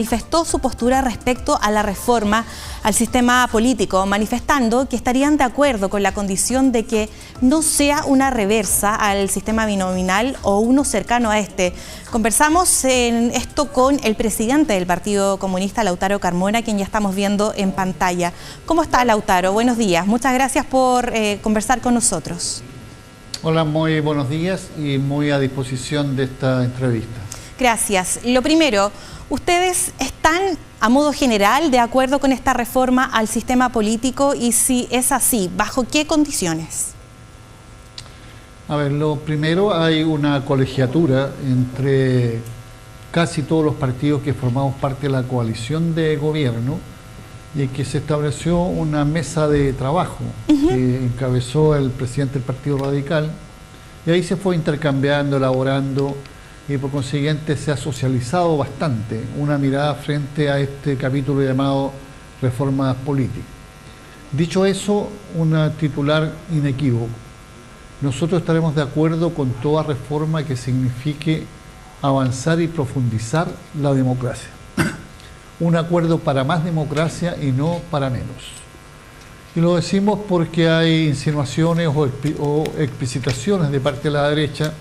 manifestó su postura respecto a la reforma al sistema político, manifestando que estarían de acuerdo con la condición de que no sea una reversa al sistema binominal o uno cercano a este. Conversamos en esto con el presidente del Partido Comunista, Lautaro Carmona, quien ya estamos viendo en pantalla. ¿Cómo está, Lautaro? Buenos días. Muchas gracias por conversar con nosotros. Hola, muy buenos días y muy a disposición de esta entrevista. Gracias. Lo primero, ¿ustedes están a modo general de acuerdo con esta reforma al sistema político? Y si es así, ¿bajo qué condiciones? A ver, lo primero, hay una colegiatura entre casi todos los partidos que formamos parte de la coalición de gobierno y que se estableció una mesa de trabajo que encabezó el presidente del Partido Radical, y ahí se fue intercambiando, elaborando, y por consiguiente se ha socializado bastante una mirada frente a este capítulo llamado reformas políticas. Dicho eso, un titular inequívoco: nosotros estaremos de acuerdo con toda reforma que signifique avanzar y profundizar la democracia. Un acuerdo para más democracia y no para menos. Y lo decimos porque hay insinuaciones o explicitaciones de parte de la derecha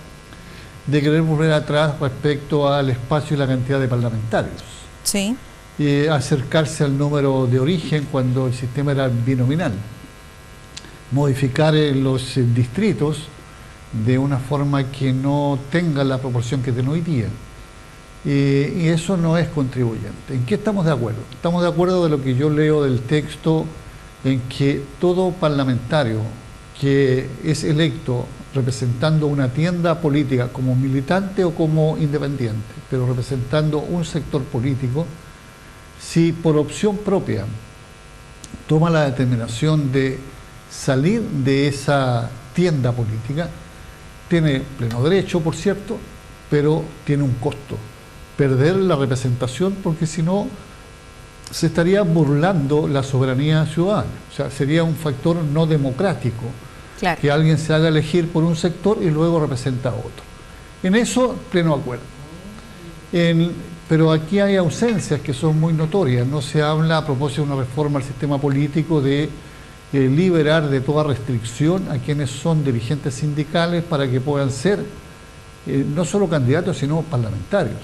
de querer volver atrás respecto al espacio y la cantidad de parlamentarios. Sí. Y acercarse al número de origen cuando el sistema era binominal. Modificar los distritos de una forma que no tenga la proporción que tiene hoy día. Y eso no es contribuyente. ¿En qué estamos de acuerdo? Estamos de acuerdo de lo que yo leo del texto, en que todo parlamentario que es electo representando una tienda política como militante o como independiente, pero representando un sector político, si por opción propia toma la determinación de salir de esa tienda política, tiene pleno derecho, por cierto, pero tiene un costo: perder la representación, porque si no se estaría burlando la soberanía ciudadana. O sea, sería un factor no democrático. Claro. Que alguien se haga elegir por un sector y luego representa a otro. En eso, pleno acuerdo. Pero aquí hay ausencias que son muy notorias. No se habla, a propósito de una reforma al sistema político, de liberar de toda restricción a quienes son dirigentes sindicales para que puedan ser no solo candidatos, sino parlamentarios.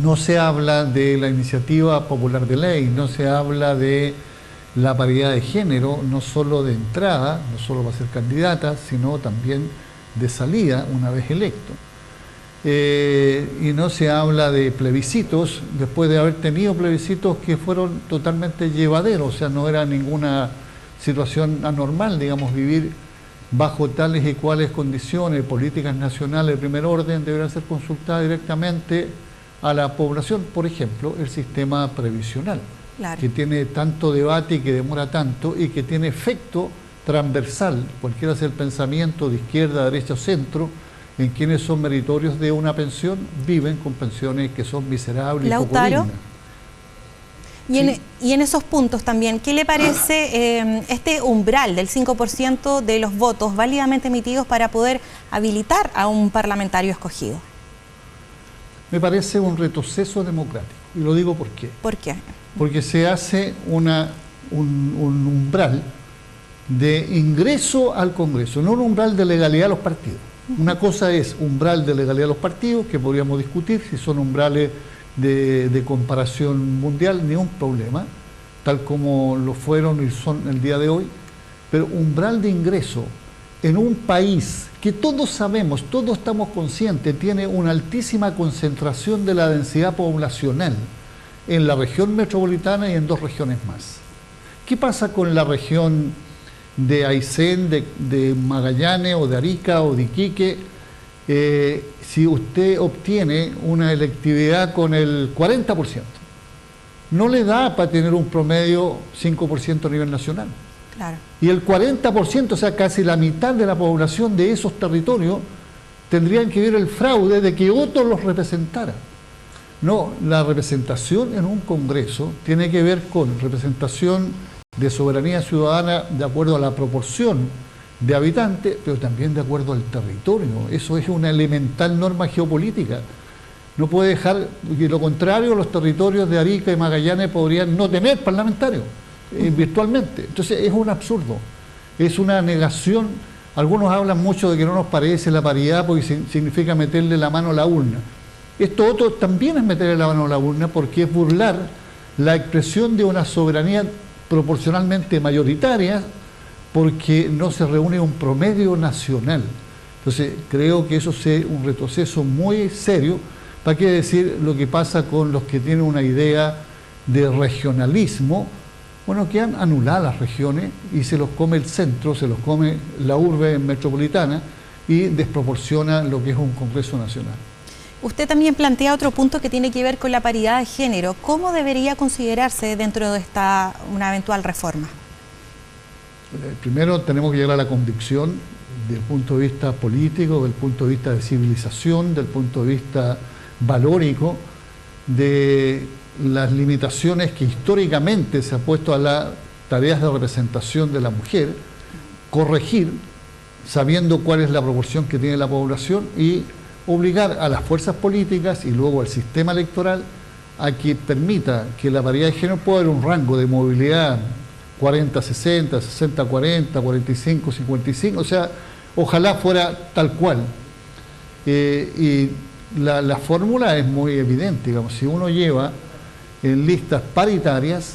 No se habla de la iniciativa popular de ley, no se habla de la paridad de género, no solo de entrada, no solo para ser candidata, sino también de salida una vez electo. Y no se habla de plebiscitos, después de haber tenido plebiscitos que fueron totalmente llevaderos, o sea, no era ninguna situación anormal, digamos, vivir bajo tales y cuales condiciones. Políticas nacionales de primer orden deberán ser consultadas directamente a la población. Por ejemplo, el sistema previsional. Claro. Que tiene tanto debate y que demora tanto y que tiene efecto transversal, cualquiera sea el pensamiento de izquierda, derecha o centro, en quienes son meritorios de una pensión, viven con pensiones que son miserables. Lautaro, y poco dignas. Y en esos puntos también, ¿qué le parece este umbral del 5% de los votos válidamente emitidos para poder habilitar a un parlamentario escogido? Me parece un retroceso democrático, y lo digo por qué. ¿Por qué? Porque se hace un umbral de ingreso al Congreso, no un umbral de legalidad a los partidos. Una cosa es umbral de legalidad a los partidos, que podríamos discutir si son umbrales de comparación mundial, ni un problema, tal como lo fueron y son el día de hoy, pero umbral de ingreso en un país que todos sabemos, todos estamos conscientes, tiene una altísima concentración de la densidad poblacional en la región metropolitana y en 2 regiones más. ¿Qué pasa con la región de Aysén, de Magallanes o de Arica o de Iquique? Si usted obtiene una electividad con el 40%, no le da para tener un promedio 5% a nivel nacional. Claro. Y el 40%, o sea, casi la mitad de la población de esos territorios, tendrían que ver el fraude de que otros los representaran. No, la representación en un Congreso tiene que ver con representación de soberanía ciudadana de acuerdo a la proporción de habitantes, pero también de acuerdo al territorio. Eso es una elemental norma geopolítica. No puede dejar, y lo contrario, los territorios de Arica y Magallanes podrían no tener parlamentarios virtualmente. Entonces es un absurdo, es una negación. Algunos hablan mucho de que no nos parece la paridad porque significa meterle la mano a la urna. Esto otro también es meterle la mano a la urna porque es burlar la expresión de una soberanía proporcionalmente mayoritaria porque no se reúne un promedio nacional. Entonces creo que eso es un retroceso muy serio. ¿Para qué decir lo que pasa con los que tienen una idea de regionalismo? Bueno, que han anulado las regiones y se los come el centro, se los come la urbe metropolitana y desproporciona lo que es un Congreso Nacional. Usted también plantea otro punto que tiene que ver con la paridad de género. ¿Cómo debería considerarse dentro de una eventual reforma? Primero tenemos que llegar a la convicción del punto de vista político, del punto de vista de civilización, del punto de vista valórico, de las limitaciones que históricamente se ha puesto a las tareas de representación de la mujer, corregir, sabiendo cuál es la proporción que tiene la población y obligar a las fuerzas políticas y luego al sistema electoral a que permita que la paridad de género pueda haber un rango de movilidad 40-60, 60-40, 45-55, o sea, ojalá fuera tal cual. Y la fórmula es muy evidente, digamos, si uno lleva en listas paritarias,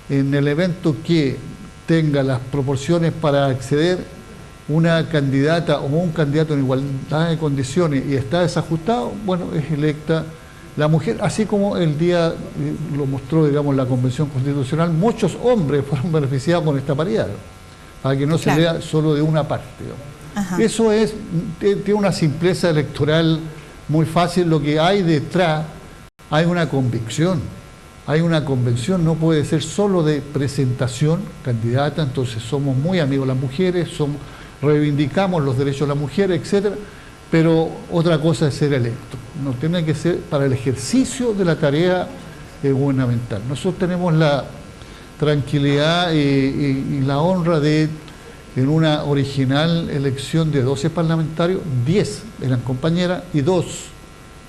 en el evento que tenga las proporciones para acceder una candidata o un candidato en igualdad de condiciones y está desajustado, bueno, es electa la mujer, así como el día lo mostró, digamos, la Convención Constitucional, muchos hombres fueron beneficiados con esta paridad, para que no se lea solo de una parte. Eso tiene una simpleza electoral muy fácil. Lo que hay detrás, hay una convicción, hay una convención, no puede ser solo de presentación candidata, entonces somos muy amigos de las mujeres, reivindicamos los derechos de la mujer, etcétera, pero otra cosa es ser electo. No tiene que ser para el ejercicio de la tarea gubernamental. Nosotros tenemos la tranquilidad y la honra de, en una original elección de 12 parlamentarios, 10 eran compañeras y 2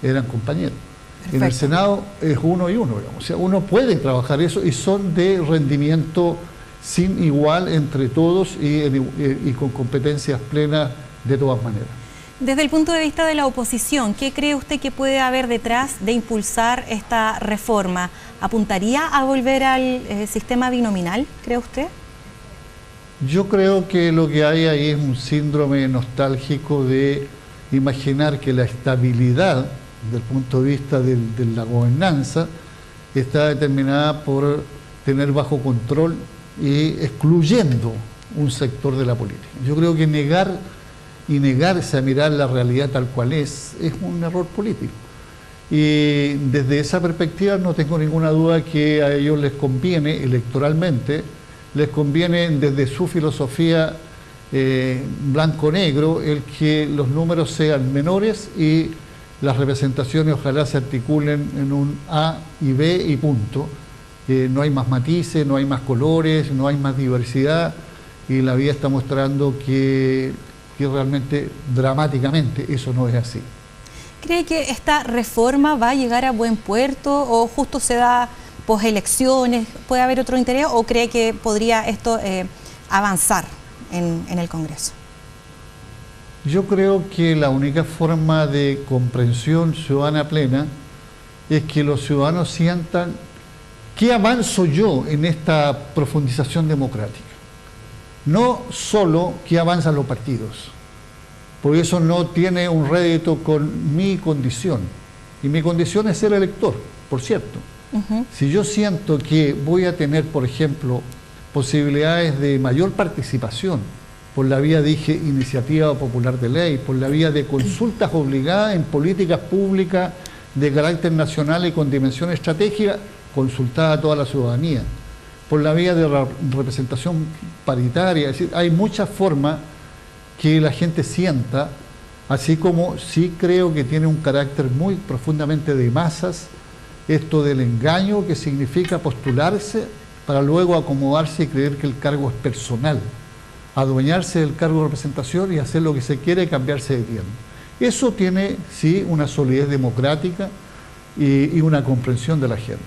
eran compañeros. Perfecto. En el Senado es 1 y 1, digamos. O sea, uno puede trabajar eso y son de rendimiento sin igual entre todos y con competencias plenas de todas maneras. Desde el punto de vista de la oposición, ¿qué cree usted que puede haber detrás de impulsar esta reforma? ¿Apuntaría a volver al sistema binominal, cree usted? Yo creo que lo que hay ahí es un síndrome nostálgico de imaginar que la estabilidad del punto de vista de la gobernanza está determinada por tener bajo control y excluyendo un sector de la política. Yo creo que negarse a mirar la realidad tal cual es un error político. Y desde esa perspectiva no tengo ninguna duda que a ellos les conviene electoralmente, les conviene desde su filosofía blanco-negro el que los números sean menores y las representaciones ojalá se articulen en un A y B y punto. No hay más matices, no hay más colores, no hay más diversidad y la vida está mostrando que realmente dramáticamente eso no es así. ¿Cree que esta reforma va a llegar a buen puerto o justo se da poselecciones? ¿Puede haber otro interés o cree que podría esto avanzar en el Congreso? Yo creo que la única forma de comprensión ciudadana plena es que los ciudadanos sientan ¿qué avanzo yo en esta profundización democrática? No solo que avanzan los partidos, porque eso no tiene un rédito con mi condición, y mi condición es ser elector, por cierto. Si yo siento que voy a tener, por ejemplo, posibilidades de mayor participación por la vía, dije, iniciativa popular de ley, por la vía de consultas obligadas en políticas públicas de carácter nacional y con dimensión estratégica, consultada a toda la ciudadanía, por la vía de representación paritaria, es decir, hay muchas formas que la gente sienta, así como sí creo que tiene un carácter muy profundamente de masas, esto del engaño que significa postularse para luego acomodarse y creer que el cargo es personal, adueñarse del cargo de representación y hacer lo que se quiere y cambiarse de tiempo. Eso tiene, sí, una solidez democrática y una comprensión de la gente.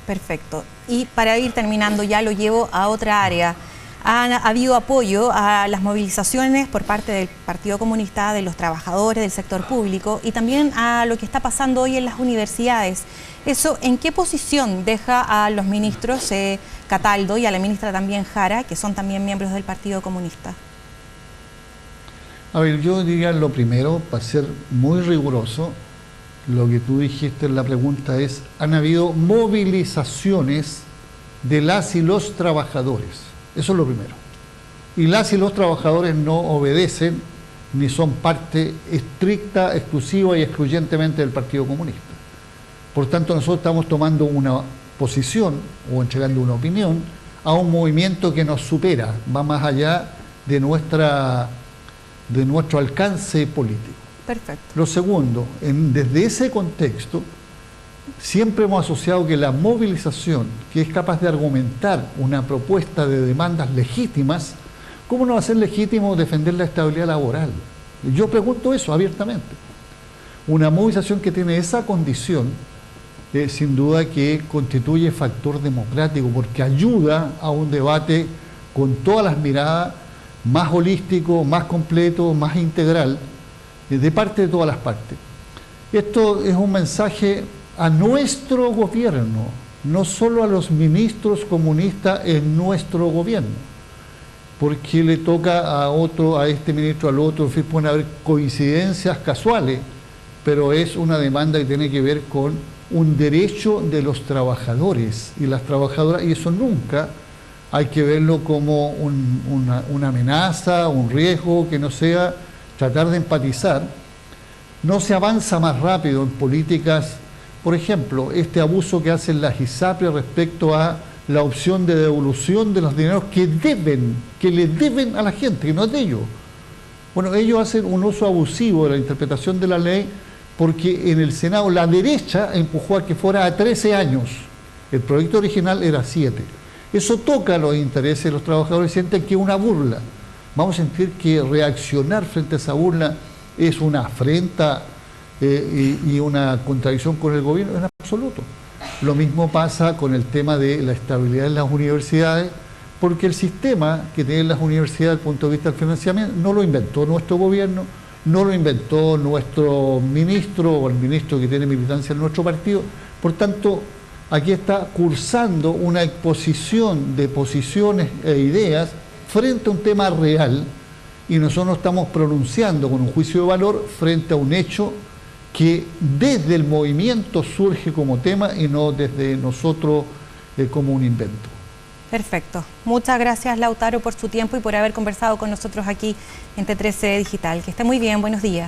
Perfecto. Y para ir terminando, ya lo llevo a otra área. Ha habido apoyo a las movilizaciones por parte del Partido Comunista, de los trabajadores del sector público y también a lo que está pasando hoy en las universidades. ¿Eso en qué posición deja a los ministros Cataldo y a la ministra también Jara, que son también miembros del Partido Comunista? A ver, yo diría lo primero, para ser muy riguroso, lo que tú dijiste en la pregunta es, han habido movilizaciones de las y los trabajadores. Eso es lo primero. Y las y los trabajadores no obedecen ni son parte estricta, exclusiva y excluyentemente del Partido Comunista. Por tanto, nosotros estamos tomando una posición o entregando una opinión a un movimiento que nos supera, va más allá de nuestro alcance político. Perfecto. Lo segundo, desde ese contexto, siempre hemos asociado que la movilización, que es capaz de argumentar una propuesta de demandas legítimas, ¿cómo no va a ser legítimo defender la estabilidad laboral? Yo pregunto eso abiertamente. Una movilización que tiene esa condición, sin duda que constituye factor democrático, porque ayuda a un debate con todas las miradas, más holístico, más completo, más integral, de parte de todas las partes. Esto es un mensaje a nuestro gobierno, no solo a los ministros comunistas en nuestro gobierno, porque le toca a otro, a este ministro, al otro, en fin, pueden haber coincidencias casuales, pero es una demanda que tiene que ver con un derecho de los trabajadores y las trabajadoras, y eso nunca hay que verlo como una amenaza, un riesgo, que no sea tratar de empatizar. No se avanza más rápido en políticas. Por ejemplo, este abuso que hacen las ISAPRE respecto a la opción de devolución de los dineros que le deben a la gente, que no es de ellos. Bueno, ellos hacen un uso abusivo de la interpretación de la ley porque en el Senado la derecha empujó a que fuera a 13 años. El proyecto original era 7. Eso toca los intereses de los trabajadores y sienten que es una burla. Vamos a sentir que reaccionar frente a esa burla es una afrenta y una contradicción con el gobierno en absoluto. Lo mismo pasa con el tema de la estabilidad en las universidades, porque el sistema que tienen las universidades desde el punto de vista del financiamiento no lo inventó nuestro gobierno, no lo inventó nuestro ministro o el ministro que tiene militancia en nuestro partido. Por tanto, aquí está cursando una exposición de posiciones e ideas frente a un tema real y nosotros nos estamos pronunciando con un juicio de valor frente a un hecho que desde el movimiento surge como tema y no desde nosotros como un invento. Perfecto. Muchas gracias, Lautaro, por su tiempo y por haber conversado con nosotros aquí en T13 Digital. Que esté muy bien, buenos días.